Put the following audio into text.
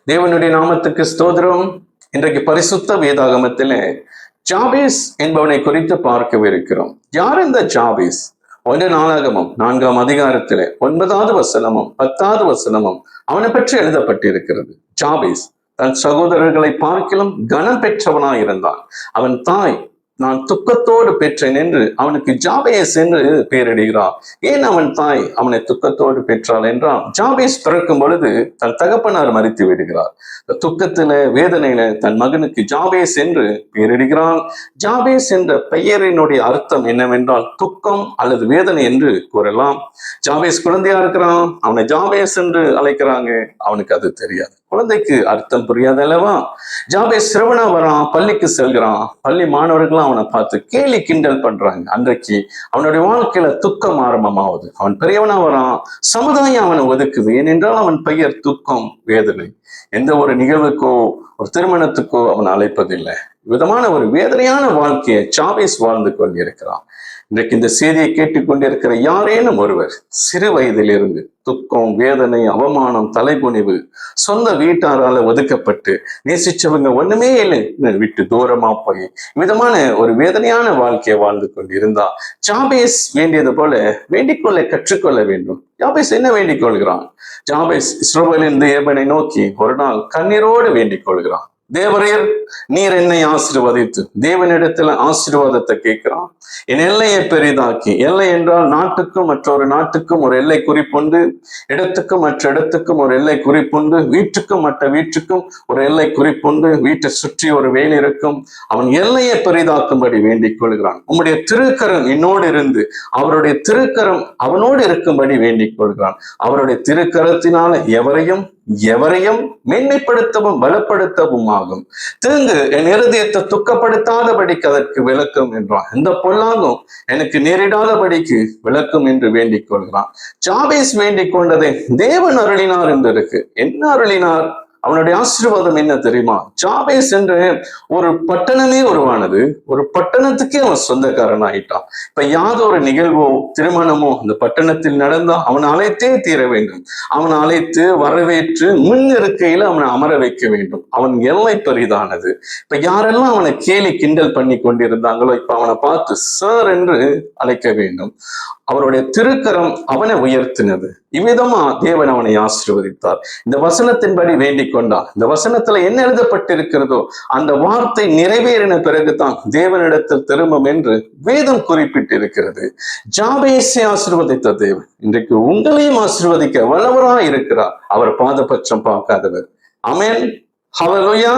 தேவனுடைய நாமத்துக்கு ஸ்தோத்திரம். இன்றைக்கு பரிசுத்த வேதாகமத்திலே ஜாபேஸ் என்பவனை குறித்து பார்க்கவிருக்கிறோம். யார் இந்த ஜாபேஸ்? 1 நாளாகமம் 4ஆம் அதிகாரத்திலே 9வது வசனமும் 10வது வசனமும் அவனை பற்றி எழுதப்பட்டிருக்கிறது. ஜாபேஸ் தன் சகோதரர்களை பார்க்கிலும் கனம் பெற்றவனாய் இருந்தான். அவன் தாய் நான் துக்கத்தோடு பெற்றேன் என்று அவனுக்கு ஜாபேஸ் என்று பெயரிடுகிறார். ஏன் அவன் தாய் அவனை துக்கத்தோடு பெற்றாள் என்றால், ஜாபேஸ் பிறக்கும் பொழுது தன் தகப்பனார் மரித்து விடுகிறார். துக்கத்தில வேதனையில தன் மகனுக்கு ஜாபேஸ் என்று பெயரிடுகிறான். ஜாபேஸ் என்ற பெயரினுடைய அர்த்தம் என்னவென்றால் துக்கம் அல்லது வேதனை என்று கூறலாம். ஜாபேஸ் குழந்தையா இருக்கிறான், அவனை ஜாபேஸ் என்று அழைக்கிறாங்க. அவனுக்கு அது தெரியாது, குழந்தைக்கு அர்த்தம் புரியாது அல்லவா? ஜாபேஸ் சிறுவனா வரான், பள்ளிக்கு செல்கிறான். பள்ளி மாணவர்களும் அவனை பார்த்து கேலி கிண்டல் பண்றாங்க. அன்றைக்கு அவனுடைய வாழ்க்கையில துக்கம் ஆரம்பமாவது. அவன் பெரியவனா வரான், சமுதாயம் அவனை ஒதுக்குது. ஏனென்றால் அவன் பெயர் துக்கம், வேதனை. எந்த ஒரு நிகழ்வுக்கோ ஒரு திருமணத்துக்கோ அவன் அழைப்பதில்லை. விதமான ஒரு வேதனையான வாழ்க்கையை ஜாபேஸ் வாழ்ந்து கொண்டிருக்கிறான். இன்றைக்கு இந்த செய்தியை கேட்டுக்கொண்டிருக்கிற யாரேனும் ஒருவர் சிறு வயதிலிருந்து துக்கம், வேதனை, அவமானம், தலைகுனிவு, சொந்த வீட்டாரால ஒதுக்கப்பட்டு நேசிச்சவங்க ஒண்ணுமே இல்லை விட்டு தூரமா போய் விதமான ஒரு வேதனையான வாழ்க்கையை வாழ்ந்து கொண்டிருந்தா, ஜாபேஸ் வேண்டியது போல வேண்டிக்கொள்ள கற்றுக்கொள்ள வேண்டும். ஜாபேஸ் என்ன வேண்டிக் கொள்கிறான்? ஜாபேஸ் இஸ்ரவேலின் தேவனை நோக்கி ஒரு நாள் கண்ணீரோடு வேண்டிக் கொள்கிறான். தேவரீர், நீர் என்னை ஆசீர்வதித்து, தேவனிடத்துல ஆசீர்வாதத்தை கேட்கிறான். என் எல்லையை பெரிதாக்கி, எல்லை என்றால் நாட்டுக்கும் மற்றொரு நாட்டுக்கும் ஒரு எல்லை குறிப்புண்டு, இடத்துக்கும் மற்ற இடத்துக்கும் ஒரு எல்லை குறிப்புண்டு, வீட்டுக்கும் மற்ற வீட்டுக்கும் ஒரு எல்லை குறிப்புண்டு, வீட்டை சுற்றி ஒரு வேலி இருக்கும். அவன் எல்லையை பெரிதாக்கும்படி வேண்டிக் கொள்கிறான். உம்முடைய திருக்கரம் என்னோடு இருந்து அவருடைய திருக்கரம் அவனோடு இருக்கும்படி வேண்டிக் கொள்கிறான். அவருடைய திருக்கரத்தினால எவரையும் மேன்மைப்படுத்தவும் பலப்படுத்தவும் ஆகும். தீங்கு என் இருதயத்தை துக்கப்படுத்தாதபடிக்கு அதற்கு விளக்கும் என்றான். எந்த பொல்லாங்கும் எனக்கு நேரிடாதபடிக்கு விளக்கும் என்று வேண்டிக் கொள்கிறான். ஜாபேஸ் வேண்டிக் கொண்டதை தேவன் அருளினார் என்று இருக்கு. என்ன அருளினார்? அவனுடைய ஆசீர்வாதம் என்ன தெரியுமா? ஜாபேஸ் என்று ஒரு பட்டணமே உருவானது. ஒரு பட்டணத்துக்கே அவன் சொந்தக்காரன் ஆயிட்டான். இப்ப யாதொரு நிகழ்வோ திருமணமோ அந்த பட்டணத்தில் நடந்தா அவனை அழைத்தே தீர வேண்டும். அவனை அழைத்து வரவேற்று முன் இருக்கையில அவனை அமர வைக்க வேண்டும். அவன் எல்லை பெரிதானது. இப்ப யாரெல்லாம் அவனை கேலி கிண்டல் பண்ணி கொண்டிருந்தாங்களோ இப்ப அவனை பார்த்து சார் என்று அழைக்க வேண்டும். அவருடைய திருக்கரம் அவனை உயர்த்தினது. இவ்விதமா தேவன் அவனை ஆசீர்வதித்தார். இந்த வசனத்தின்படி வேண்டிக் கொண்டான். இந்த வசனத்துல என்ன எழுதப்பட்டிருக்கிறதோ அந்த வார்த்தை நிறைவேறின பிறகுதான் தேவனிடத்தில் திரும்பும் என்று வேதம் குறிப்பிட்டிருக்கிறது. ஜாபேஸை ஆசீர்வதித்த தேவன் இன்றைக்கு உங்களையும் ஆசீர்வதிக்க வல்லவராய் இருக்கிறார். அவர் பாதபட்சம் பார்க்காதவர். ஆமென். ஹல்லேலூயா.